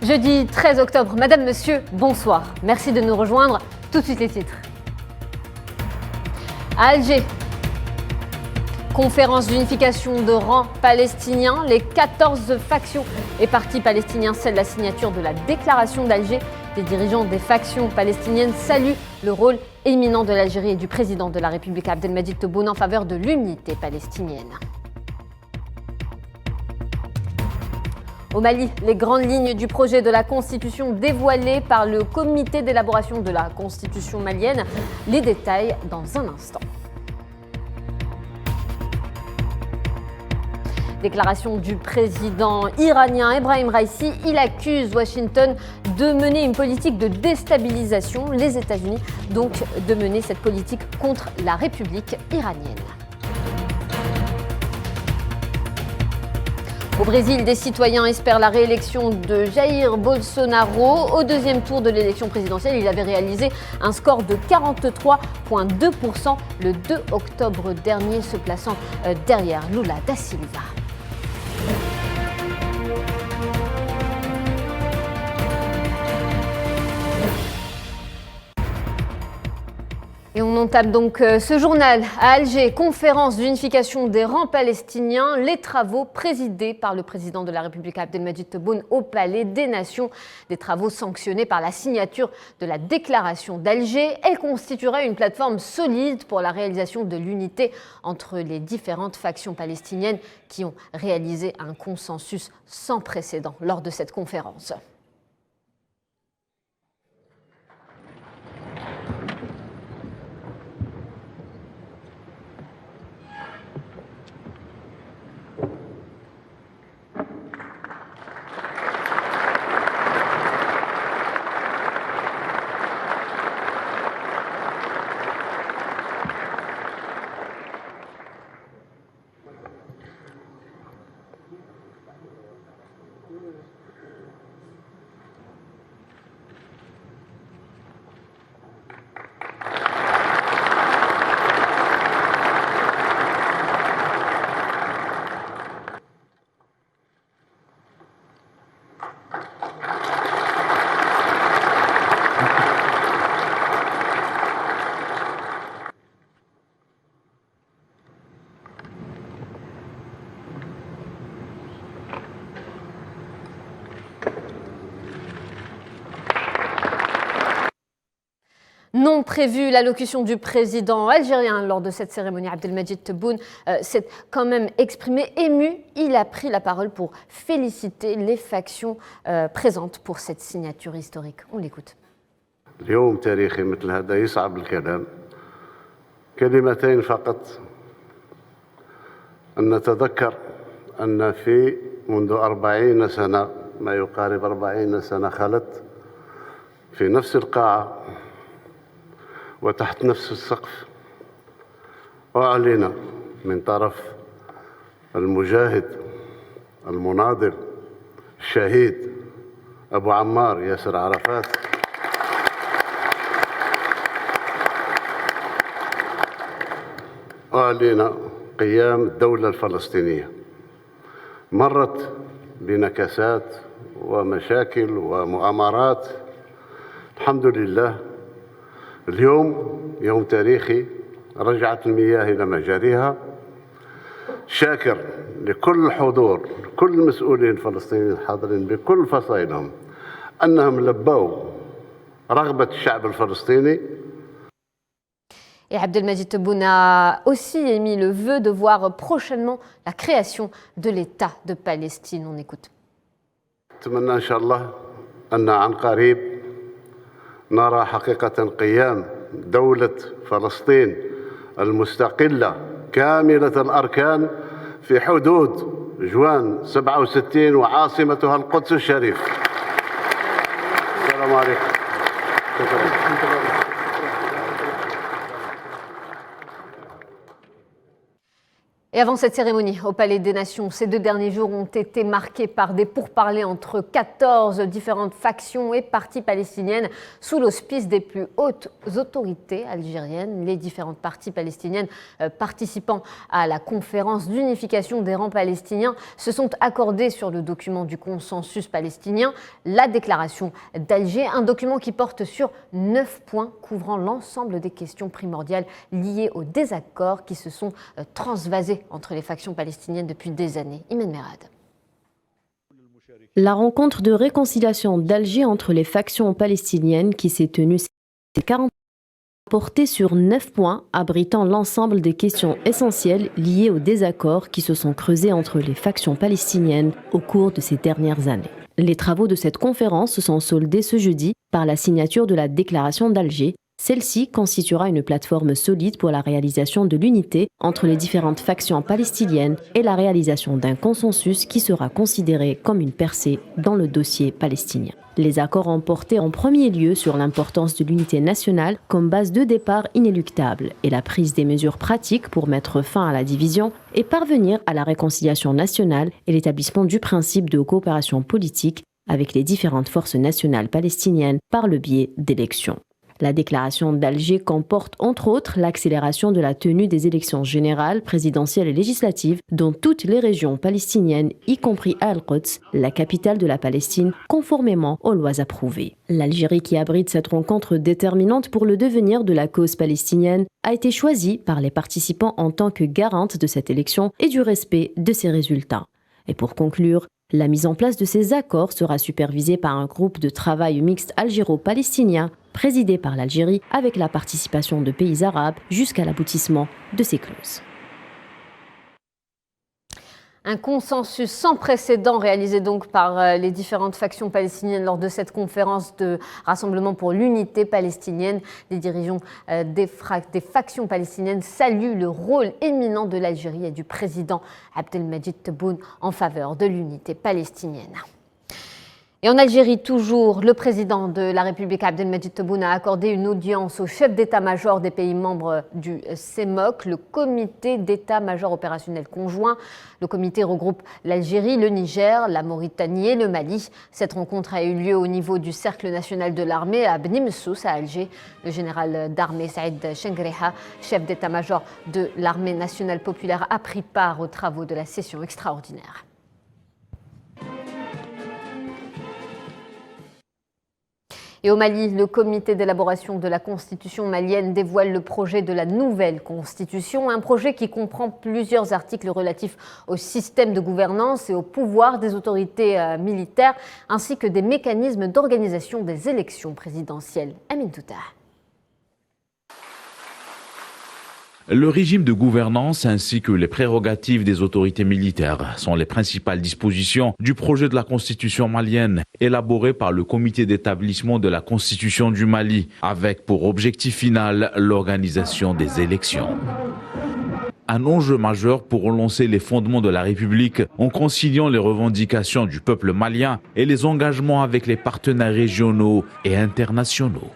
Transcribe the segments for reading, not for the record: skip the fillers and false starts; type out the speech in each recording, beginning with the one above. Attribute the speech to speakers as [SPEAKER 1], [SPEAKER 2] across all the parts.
[SPEAKER 1] Jeudi 13 octobre, Madame, Monsieur, bonsoir. Merci de nous rejoindre. Tout de suite les titres. À Alger, conférence d'unification de rang palestinien. Les 14 factions et partis palestiniens scellent la signature de la déclaration d'Alger. Les dirigeants des factions palestiniennes saluent le rôle éminent de l'Algérie et du président de la République Abdelmadjid Tebboune en faveur de l'unité palestinienne. Au Mali, les grandes lignes du projet de la Constitution dévoilées par le comité d'élaboration de la Constitution malienne. Les détails dans un instant. Déclaration du président iranien Ebrahim Raïssi. Il accuse Washington de mener une politique de déstabilisation. Les États-Unis donc de mener cette politique contre la République iranienne. Au Brésil, des citoyens espèrent la réélection de Jair Bolsonaro. Au deuxième tour de l'élection présidentielle, il avait réalisé un score de 43,2% le 2 octobre dernier, se plaçant derrière Lula da Silva. Et on entame donc ce journal à Alger, conférence d'unification des rangs palestiniens, les travaux présidés par le président de la République Abdelmadjid Tebboune au Palais des Nations, des travaux sanctionnés par la signature de la déclaration d'Alger. Elle constituerait une plateforme solide pour la réalisation de l'unité entre les différentes factions palestiniennes qui ont réalisé un consensus sans précédent lors de cette conférence. Non prévu, l'allocution du président algérien lors de cette cérémonie. Abdelmadjid Tebboune s'est quand même exprimé ému. Il a pris la parole pour féliciter les factions présentes pour cette signature historique. On l'écoute.
[SPEAKER 2] اليوم تاريخي مثل هذا يصعب الكلام. كلمتين فقط. أن نتذكر أن في منذ 40 سنة ما يقارب 40 سنة خلت في نفس القاعة وتحت نفس السقف أعلن من طرف المجاهد المناضل الشهيد أبو عمار ياسر عرفات أعلن قيام الدولة الفلسطينية. مرت بنكسات ومشاكل ومؤامرات. الحمد لله اليوم يوم تاريخي، رجعت المياه إلى مجاريها. شاكر لكل الحضور، كل المسؤولين الفلسطينيين الحاضرين بكل فصائلهم أنهم لبوا رغبة الشعب الفلسطيني.
[SPEAKER 1] Et Abdelmadjid Tebboune a aussi émis le vœu de voir prochainement la création de l'État de Palestine. On écoute.
[SPEAKER 2] أتمنى إن شاء الله أن عن قريب نرى حقيقة قيام دولة فلسطين المستقلة كاملة الأركان في حدود جوان 67 وعاصمتها القدس الشريف. السلام عليكم.
[SPEAKER 1] Et avant cette cérémonie au Palais des Nations, ces 2 derniers jours ont été marqués par des pourparlers entre 14 différentes factions et parties palestiniennes sous l'auspice des plus hautes autorités algériennes. Les différentes parties palestiniennes participant à la conférence d'unification des rangs palestiniens se sont accordées sur le document du consensus palestinien, la déclaration d'Alger, un document qui porte sur 9 points couvrant l'ensemble des questions primordiales liées aux désaccords qui se sont transvasés entre les factions palestiniennes depuis des années. Imen Merad.
[SPEAKER 3] La rencontre de réconciliation d'Alger entre les factions palestiniennes qui s'est tenue ces 40 portait sur 9 points abritant l'ensemble des questions essentielles liées aux désaccords qui se sont creusés entre les factions palestiniennes au cours de ces dernières années. Les travaux de cette conférence se sont soldés ce jeudi par la signature de la déclaration d'Alger. Celle-ci constituera une plateforme solide pour la réalisation de l'unité entre les différentes factions palestiniennes et la réalisation d'un consensus qui sera considéré comme une percée dans le dossier palestinien. Les accords ont porté en premier lieu sur l'importance de l'unité nationale comme base de départ inéluctable et la prise des mesures pratiques pour mettre fin à la division et parvenir à la réconciliation nationale et l'établissement du principe de coopération politique avec les différentes forces nationales palestiniennes par le biais d'élections. La déclaration d'Alger comporte entre autres l'accélération de la tenue des élections générales, présidentielles et législatives dans toutes les régions palestiniennes, y compris à Al-Quds, la capitale de la Palestine, conformément aux lois approuvées. L'Algérie, qui abrite cette rencontre déterminante pour le devenir de la cause palestinienne, a été choisie par les participants en tant que garante de cette élection et du respect de ses résultats. Et pour conclure, la mise en place de ces accords sera supervisée par un groupe de travail mixte algéro-palestinien présidé par l'Algérie avec la participation de pays arabes jusqu'à l'aboutissement de ces clauses.
[SPEAKER 1] Un consensus sans précédent réalisé donc par les différentes factions palestiniennes lors de cette conférence de rassemblement pour l'unité palestinienne. Les dirigeants des factions palestiniennes saluent le rôle éminent de l'Algérie et du président Abdelmadjid Tebboune en faveur de l'unité palestinienne. Et en Algérie, toujours, le président de la République, Abdelmadjid Tebboune, a accordé une audience au chef d'état-major des pays membres du CEMOC, le comité d'état-major opérationnel conjoint. Le comité regroupe l'Algérie, le Niger, la Mauritanie et le Mali. Cette rencontre a eu lieu au niveau du Cercle national de l'armée à Bni Messous, à Alger. Le général d'armée Saïd Chengreha, chef d'état-major de l'armée nationale populaire, a pris part aux travaux de la session extraordinaire. Et au Mali, le comité d'élaboration de la constitution malienne dévoile le projet de la nouvelle constitution, un projet qui comprend plusieurs articles relatifs au système de gouvernance et au pouvoir des autorités militaires, ainsi que des mécanismes d'organisation des élections présidentielles. Amin Touta.
[SPEAKER 4] Le régime de gouvernance ainsi que les prérogatives des autorités militaires sont les principales dispositions du projet de la constitution malienne élaboré par le comité d'établissement de la constitution du Mali avec pour objectif final l'organisation des élections. Un enjeu majeur pour relancer les fondements de la République en conciliant les revendications du peuple malien et les engagements avec les partenaires régionaux et internationaux.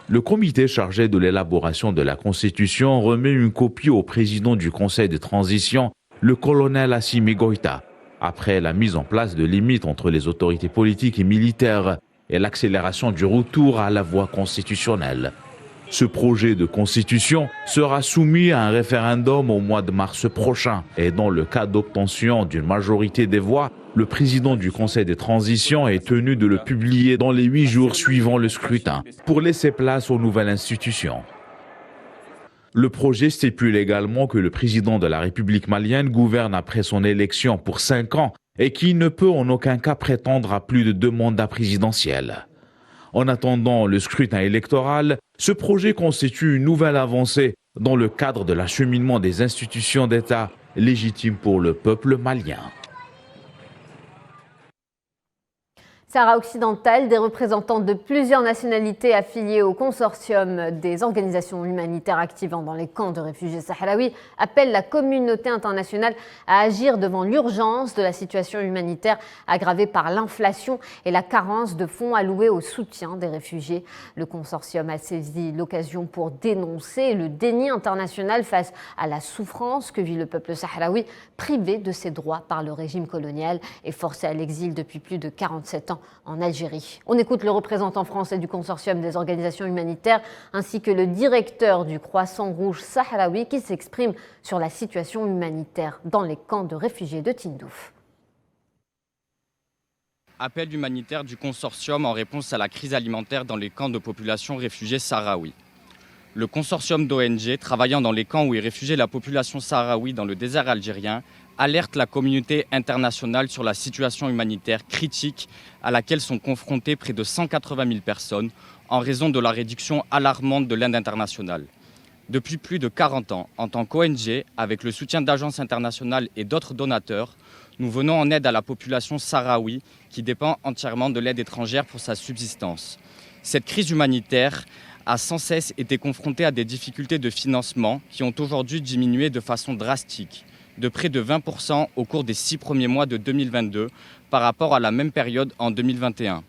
[SPEAKER 4] Le comité chargé de l'élaboration de la Constitution remet une copie au président du Conseil de transition, le colonel Assimi Goïta, après la mise en place de limites entre les autorités politiques et militaires et l'accélération du retour à la voie constitutionnelle. Ce projet de constitution sera soumis à un référendum au mois de mars prochain et dans le cas d'obtention d'une majorité des voix, le président du Conseil des transitions est tenu de le publier dans les 8 jours suivant le scrutin pour laisser place aux nouvelles institutions. Le projet stipule également que le président de la République malienne gouverne après son élection pour 5 ans et qu'il ne peut en aucun cas prétendre à plus de 2 mandats présidentiels. En attendant le scrutin électoral, ce projet constitue une nouvelle avancée dans le cadre de l'acheminement des institutions d'État légitimes pour le peuple malien.
[SPEAKER 1] Sahara occidental, des représentants de plusieurs nationalités affiliées au consortium des organisations humanitaires activant dans les camps de réfugiés sahraouis appellent la communauté internationale à agir devant l'urgence de la situation humanitaire aggravée par l'inflation et la carence de fonds alloués au soutien des réfugiés. Le consortium a saisi l'occasion pour dénoncer le déni international face à la souffrance que vit le peuple sahraoui, privé de ses droits par le régime colonial et forcé à l'exil depuis plus de 47 ans en Algérie. On écoute le représentant français du consortium des organisations humanitaires ainsi que le directeur du Croissant Rouge sahraoui qui s'exprime sur la situation humanitaire dans les camps de réfugiés de Tindouf.
[SPEAKER 5] Appel humanitaire du consortium en réponse à la crise alimentaire dans les camps de population réfugiée sahraoui. Le consortium d'ONG travaillant dans les camps où est réfugiée la population sahraoui dans le désert algérien alerte la communauté internationale sur la situation humanitaire critique à laquelle sont confrontées près de 180 000 personnes en raison de la réduction alarmante de l'aide internationale. Depuis plus de 40 ans, en tant qu'ONG, avec le soutien d'agences internationales et d'autres donateurs, nous venons en aide à la population sahraoui qui dépend entièrement de l'aide étrangère pour sa subsistance. Cette crise humanitaire a sans cesse été confrontée à des difficultés de financement qui ont aujourd'hui diminué de façon drastique, de près de 20% au cours des 6 premiers mois de 2022 par rapport à la même période en 2021.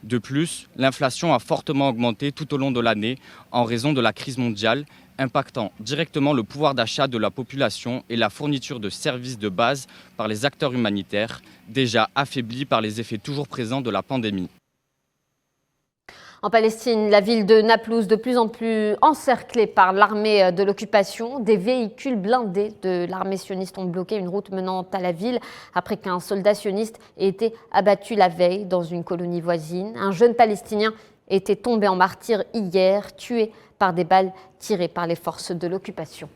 [SPEAKER 5] De plus, l'inflation a fortement augmenté tout au long de l'année en raison de la crise mondiale, impactant directement le pouvoir d'achat de la population et la fourniture de services de base par les acteurs humanitaires, déjà affaiblis par les effets toujours présents de la pandémie.
[SPEAKER 1] En Palestine, la ville de Naplouse, de plus en plus encerclée par l'armée de l'occupation, des véhicules blindés de l'armée sioniste ont bloqué une route menant à la ville après qu'un soldat sioniste ait été abattu la veille dans une colonie voisine. Un jeune Palestinien était tombé en martyr hier, tué par des balles tirées par les forces de l'occupation.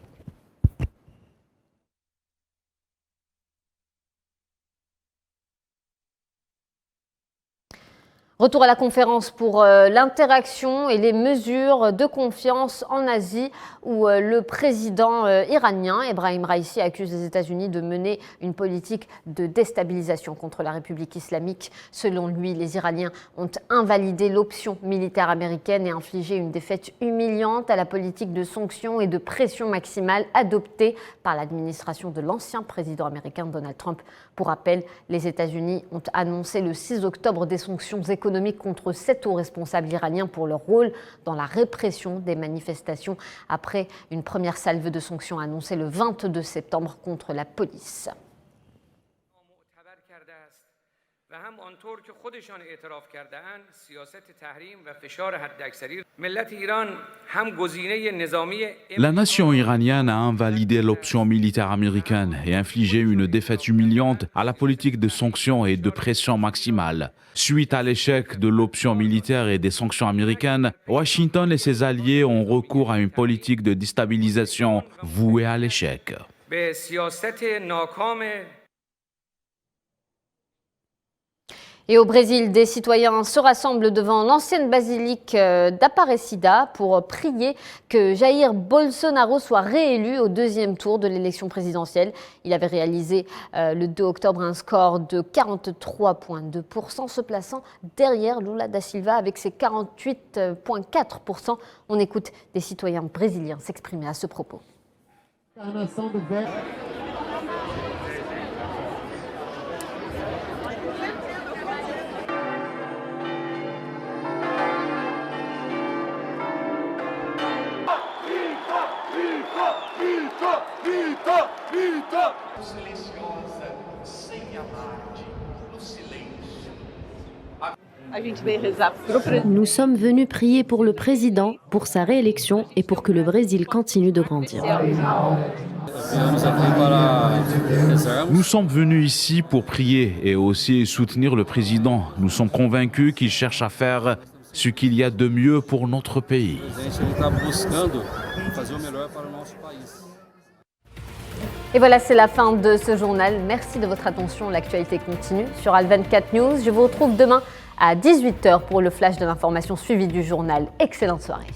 [SPEAKER 1] Retour à la conférence pour l'interaction et les mesures de confiance en Asie où le président iranien Ebrahim Raïssi accuse les États-Unis de mener une politique de déstabilisation contre la République islamique. Selon lui, les Iraniens ont invalidé l'option militaire américaine et infligé une défaite humiliante à la politique de sanctions et de pression maximale adoptée par l'administration de l'ancien président américain Donald Trump. Pour rappel, les États-Unis ont annoncé le 6 octobre des sanctions économiques contre 7 hauts responsables iraniens pour leur rôle dans la répression des manifestations après une première salve de sanctions annoncée le 22 septembre contre la police.
[SPEAKER 4] La nation iranienne a invalidé l'option militaire américaine et infligé une défaite humiliante à la politique de sanctions et de pression maximale. Suite à l'échec de l'option militaire et des sanctions américaines, Washington et ses alliés ont recours à une politique de déstabilisation vouée à l'échec.
[SPEAKER 1] Et au Brésil, des citoyens se rassemblent devant l'ancienne basilique d'Aparecida pour prier que Jair Bolsonaro soit réélu au deuxième tour de l'élection présidentielle. Il avait réalisé le 2 octobre un score de 43,2%, se plaçant derrière Lula da Silva avec ses 48,4%. On écoute des citoyens brésiliens s'exprimer à ce propos.
[SPEAKER 3] Nous sommes venus prier pour le président, pour sa réélection et pour que le Brésil continue de grandir.
[SPEAKER 4] Nous sommes venus ici pour prier et aussi soutenir le président. Nous sommes convaincus qu'il cherche à faire ce qu'il y a de mieux pour notre pays.
[SPEAKER 1] Et voilà, c'est la fin de ce journal. Merci de votre attention. L'actualité continue sur Al24 News. Je vous retrouve demain à 18h pour le flash de l'information suivi du journal. Excellente soirée.